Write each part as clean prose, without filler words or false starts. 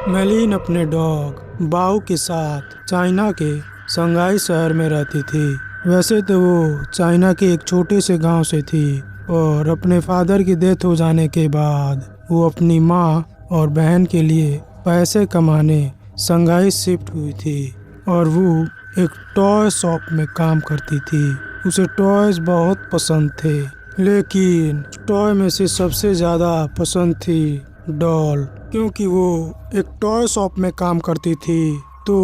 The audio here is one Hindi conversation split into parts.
मेलिन अपने डॉग बाओ के साथ चाइना के शंघाई शहर में रहती थी। वैसे तो वो चाइना के एक छोटे से गांव से थी और अपने फादर की डेथ हो जाने के बाद वो अपनी माँ और बहन के लिए पैसे कमाने शंघाई शिफ्ट हुई थी और वो एक टॉय शॉप में काम करती थी। उसे टॉयज बहुत पसंद थे, लेकिन टॉय में से सबसे ज़्यादा पसंद थी डॉल। क्योंकि वो एक टॉय शॉप में काम करती थी तो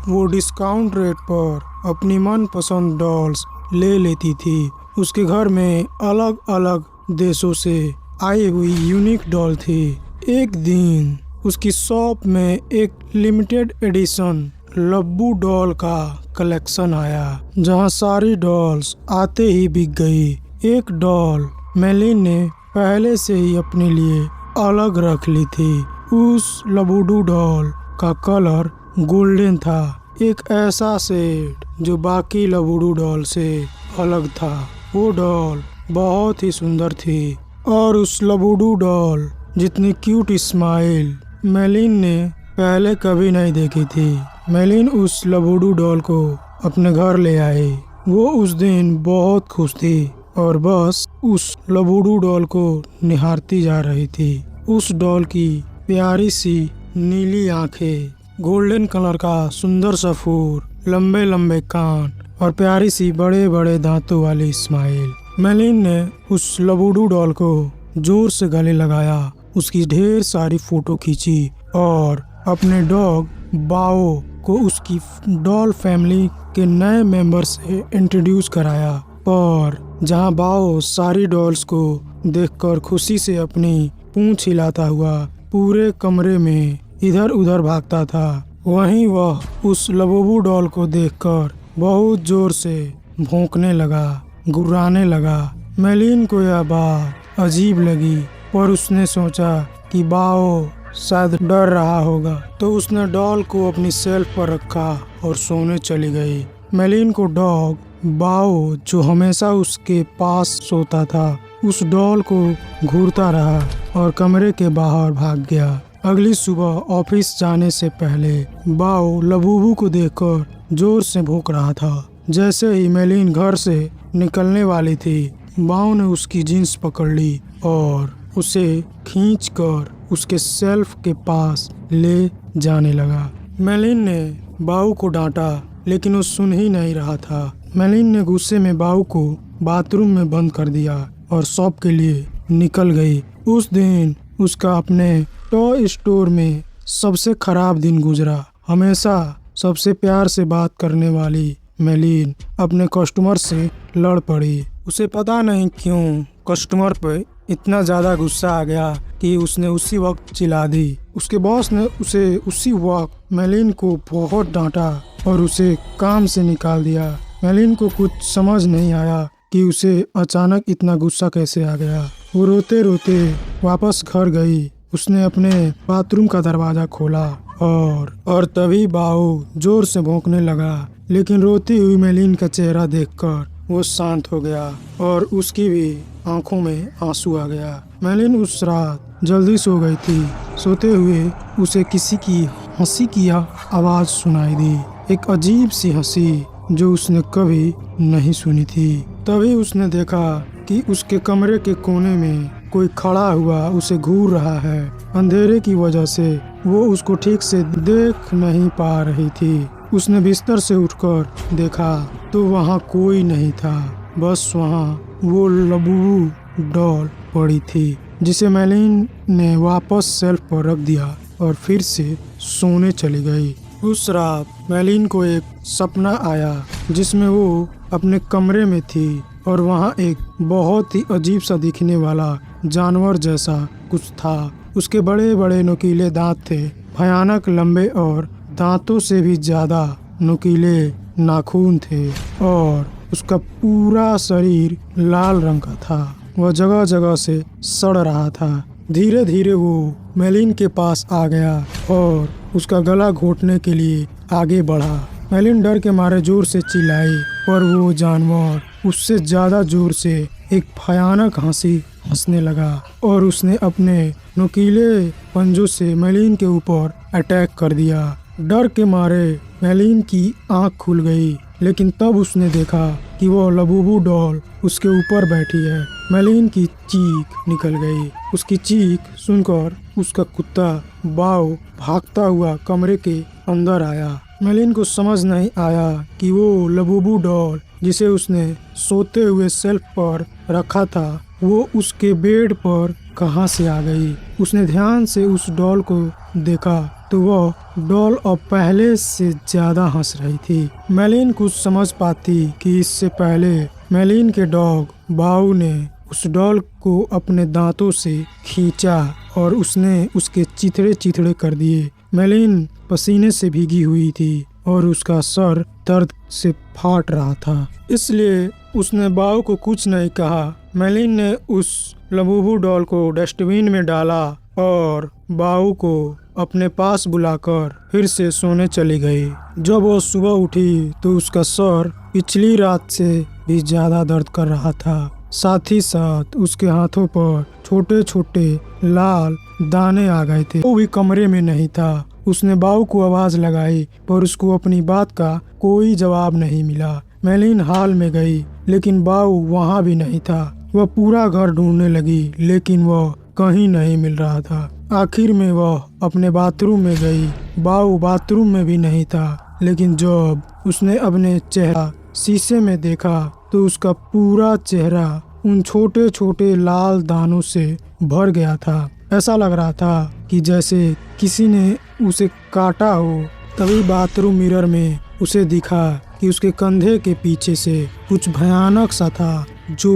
वो डिस्काउंट रेट पर अपनी मनपसंद डॉल्स ले लेती थी। उसके घर में अलग अलग देशों से आई हुई यूनिक डॉल थी। एक दिन उसकी शॉप में एक लिमिटेड एडिशन लब्बू डॉल का कलेक्शन आया, जहां सारी डॉल्स आते ही बिक गई। एक डॉल मेलिन ने पहले से ही अपने लिए अलग रख ली थी। उस लबूडू डॉल का कलर गोल्डन था, एक ऐसा शेड जो बाकी लबूडू डॉल से अलग था। वो डॉल बहुत ही सुंदर थी और उस लबूडू डॉल जितनी क्यूट स्माइल मेलिन ने पहले कभी नहीं देखी थी। मेलिन उस लबूडू डॉल को अपने घर ले आई। वो उस दिन बहुत खुश थी और बस उस लबूडू डॉल को निहारती जा रही थी। उस डॉल की प्यारी सी नीली आंखें, गोल्डन कलर का सुंदर सा फूर, लंबे लंबे कान और प्यारी सी बड़े बड़े दांतों वाली स्माइल। मेलिन ने उस लबूडू डॉल को जोर से गले लगाया, उसकी ढेर सारी फोटो खींची और अपने डॉग बाओ को उसकी डॉल फैमिली के नए मेंबर से इंट्रोड्यूस कराया। पर जहां बाओ सारी डॉल्स को देखकर खुशी से अपनी पूंछ हिलाता हुआ पूरे कमरे में इधर उधर भागता था, वहीं वह उस लबूबू डॉल को देखकर बहुत जोर से भौंकने लगा, गुर्राने लगा। मेलिन को यह बात अजीब लगी, पर उसने सोचा कि बाओ शायद डर रहा होगा, तो उसने डॉल को अपनी शेल्फ पर रखा और सोने चली गई। मेलिन को डॉग बाओ, जो हमेशा उसके पास सोता था, उस डॉल को घूरता रहा और कमरे के बाहर भाग गया। अगली सुबह ऑफिस जाने से पहले बाओ लबूबू को देखकर जोर से भौंक रहा था। जैसे ही मेलिन घर से निकलने वाली थी, बाओ ने उसकी जींस पकड़ ली और उसे खींचकर उसके शेल्फ के पास ले जाने लगा। मेलिन ने बाओ को डांटा, लेकिन वो सुन ही नहीं रहा था। मेलिन ने गुस्से में बाओ को बाथरूम में बंद कर दिया और शॉप के लिए निकल गई। उस दिन उसका अपने टॉय स्टोर में सबसे खराब दिन गुजरा। हमेशा सबसे प्यार से बात करने वाली मेलिन अपने कस्टमर से लड़ पड़ी। उसे पता नहीं क्यों कस्टमर पे इतना ज़्यादा गुस्सा आ गया कि उसने उसी वक्त चिल्ला दी। उसके बॉस ने उसे उसी वक्त मेलिन को बहुत डांटा और उसे काम से निकाल दिया। मेलिन को कुछ समझ नहीं आया कि उसे अचानक इतना गुस्सा कैसे आ गया। वो रोते रोते वापस घर गई। उसने अपने बाथरूम का दरवाज़ा खोला और तभी बाओ जोर से भौंकने लगा, लेकिन रोती हुई मेलिन का चेहरा देखकर वो शांत हो गया और उसकी भी आंखों में आंसू आ गया। मेलिन उस रात जल्दी सो गई थी। सोते हुए उसे किसी की हंसी की आवाज़ सुनाई दी, एक अजीब सी हंसी जो उसने कभी नहीं सुनी थी। तभी उसने देखा कि उसके कमरे के कोने में कोई खड़ा हुआ उसे घूर रहा है। अंधेरे की वजह से वो उसको ठीक से देख नहीं पा रही थी। उसने बिस्तर से उठकर देखा तो वहाँ कोई नहीं था, बस वहाँ वो लबूबू डॉल पड़ी थी, जिसे मेलिन ने वापस शेल्फ पर रख दिया और फिर से सोने चली गई। उस रात मेलिन को एक सपना आया जिसमें वो अपने कमरे में थी और वहाँ एक बहुत ही अजीब सा दिखने वाला जानवर जैसा कुछ था। उसके बड़े बड़े नुकीले दांत थे, भयानक लंबे और दांतों से भी ज्यादा नुकीले नाखून थे और उसका पूरा शरीर लाल रंग का था। वह जगह जगह से सड़ रहा था। धीरे धीरे वो मेलिन के पास आ गया और उसका गला घोंटने के लिए आगे बढ़ा। मेलिन डर के मारे जोर से चिल्लाई, पर वो जानवर उससे ज्यादा जोर से एक भयानक हंसी हंसने लगा और उसने अपने नुकीले पंजों से मेलिन के ऊपर अटैक कर दिया। डर के मारे मेलिन की आंख खुल गई, लेकिन तब उसने देखा कि वो लबूबू डॉल उसके ऊपर बैठी है। मेलिन की चीख निकल गई। उसकी चीख सुनकर उसका कुत्ता बाओ भागता हुआ कमरे के अंदर आया। मेलिन को समझ नहीं आया कि वो लबूबू डॉल जिसे उसने सोते हुए शेल्फ पर रखा था वो उसके बेड पर कहां से आ गई। उसने ध्यान से उस डॉल को देखा तो वह डॉल अब पहले से ज्यादा हंस रही थी। मेलिन कुछ समझ पाती कि इससे पहले मेलिन के डॉग बाऊ ने उस डॉल को अपने दांतों से खींचा और उसने उसके चिथड़े चिथड़े कर दिए। मेलिन पसीने से भीगी हुई थी और उसका सर दर्द से फाट रहा था, इसलिए उसने बाऊ को कुछ नहीं कहा। मेलिन ने उस लबूबू डॉल को डस्टबिन में डाला और बाऊ को अपने पास बुलाकर फिर से सोने चली गई। जब वो सुबह उठी तो उसका सर पिछली रात से भी ज्यादा दर्द कर रहा था। साथ ही साथ उसके हाथों पर छोटे छोटे लाल दाने आ गए थे। वो भी कमरे में नहीं था। उसने बाऊ को आवाज लगाई पर उसको अपनी बात का कोई जवाब नहीं मिला। मेलिन हॉल में गई लेकिन बाऊ वहाँ भी नहीं था। वह पूरा घर ढूंढने लगी लेकिन वह कहीं नहीं मिल रहा था। आखिर में वह अपने बाथरूम में गई। बाऊ बाथरूम में भी नहीं था, लेकिन जब उसने अपने चेहरा शीशे में देखा तो उसका पूरा चेहरा उन छोटे छोटे लाल दानों से भर गया था। ऐसा लग रहा था कि जैसे किसी ने उसे काटा हो। तभी बाथरूम मिरर में उसे दिखा कि उसके कंधे के पीछे से कुछ भयानक सा था जो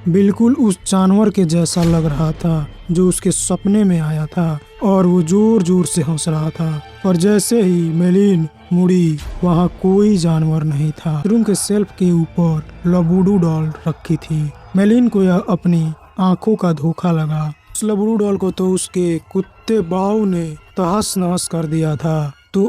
बिल्कुल उस जानवर के जैसा लग रहा था जो उसके सपने में आया था, और वो जोर जोर से हंस रहा था। और जैसे ही मेलिन मुड़ी वहाँ कोई जानवर नहीं था। रूम के शेल्फ के ऊपर लबूडू डॉल रखी थी। मेलिन को यह अपनी आंखों का धोखा लगा। उस लबूडू डॉल को तो उसके कुत्ते बाऊ ने तहस नहस कर दिया था, तो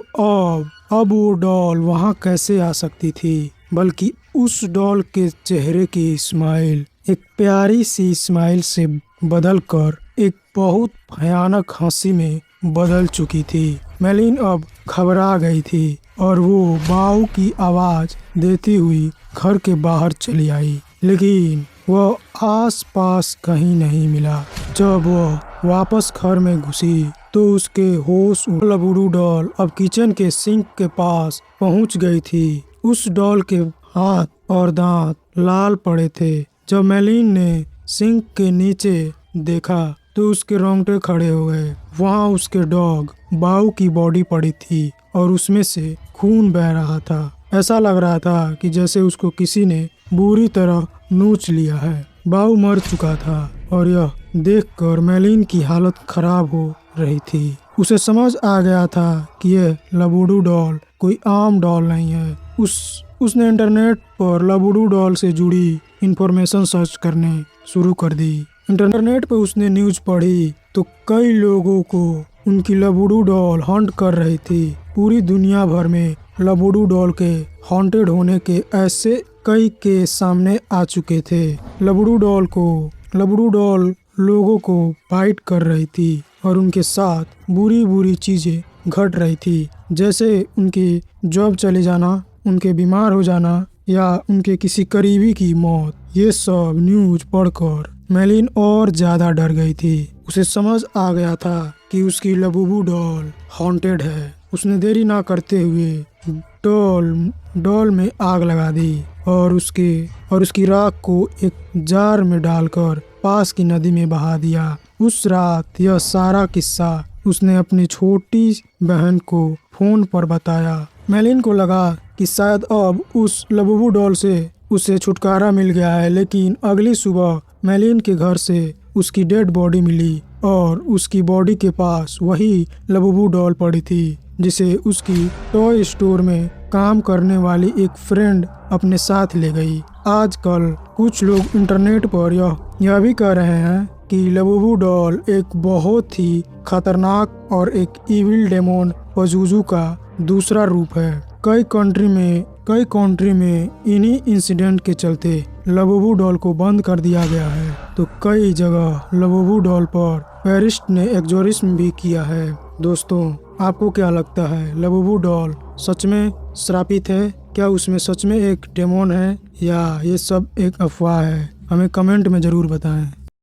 अब वो डॉल वहाँ कैसे आ सकती थी। बल्कि उस डॉल के चेहरे की स्माइल एक प्यारी सी स्माइल से बदलकर एक बहुत भयानक हंसी में बदल चुकी थी। मेलिन अब घबरा गई थी और वो बाऊ की आवाज देती हुई घर के बाहर चली आई, लेकिन वह आस-पास कहीं नहीं मिला। जब वह वापस घर में घुसी तो उसके होश लबूडू डॉल अब किचन के सिंक के पास पहुंच गई थी। उस डॉल के हाथ और दांत लाल पड़े थे। जब मेलिन ने सिंक के नीचे देखा तो उसके रोंगटे खड़े हो गए। वहाँ उसके डॉग बाऊ की बॉडी पड़ी थी और उसमें से खून बह रहा था। ऐसा लग रहा था कि जैसे उसको किसी ने बुरी तरह नोच लिया है। बाऊ मर चुका था और यह देखकर मेलिन की हालत खराब हो रही थी। उसे समझ आ गया था कि यह लबूडू डॉल कोई आम डॉल नहीं है। उसने इंटरनेट पर लबूडू डॉल से जुड़ी इंफॉर्मेशन सर्च करने शुरू कर दी। इंटरनेट पर उसने न्यूज पढ़ी तो कई लोगों को उनकी लबूडू डॉल हॉन्ट कर रही थी। पूरी दुनिया भर में लबूडू डॉल के हॉन्टेड होने के ऐसे कई केस सामने आ चुके थे। लबूडू डॉल लोगों को बाइट कर रही थी और उनके साथ बुरी बुरी चीजें घट रही थी, जैसे उनकी जॉब चले जाना, उनके बीमार हो जाना या उनके किसी करीबी की मौत। ये सब न्यूज पढ़कर मेलिन और ज्यादा डर गई थी। उसे समझ आ गया था कि उसकी लबूबू डॉल हॉन्टेड है। उसने देरी ना करते हुए डॉल में आग लगा दी और उसकी राख को एक जार में डालकर पास की नदी में बहा दिया। उस रात यह सारा किस्सा उसने अपनी छोटी बहन को फोन पर बताया। मेलिन को लगा कि शायद अब उस लबूबू डॉल से उसे छुटकारा मिल गया है, लेकिन अगली सुबह मेलिन के घर से उसकी डेड बॉडी मिली और उसकी बॉडी के पास वही लबूबू डॉल पड़ी थी जिसे उसकी टॉय स्टोर में काम करने वाली एक फ्रेंड अपने साथ ले गई। आजकल कुछ लोग इंटरनेट पर यह भी कह रहे हैं कि लबूबू डॉल एक बहुत ही खतरनाक और एक इविल डेमोन पजुजू का दूसरा रूप है। कई कई कंट्री में इन्हीं इंसिडेंट के चलते लबूबू डॉल को बंद कर दिया गया है, तो कई जगह लबूबू डॉल पर पेरिस्ट ने एक्सोर्सिज्म भी किया है। दोस्तों, आपको क्या लगता है, लबूबू डॉल सच में श्रापित है? क्या उसमें सच में एक डेमोन है या ये सब एक अफवाह है? हमें कमेंट में ज़रूर बताएं।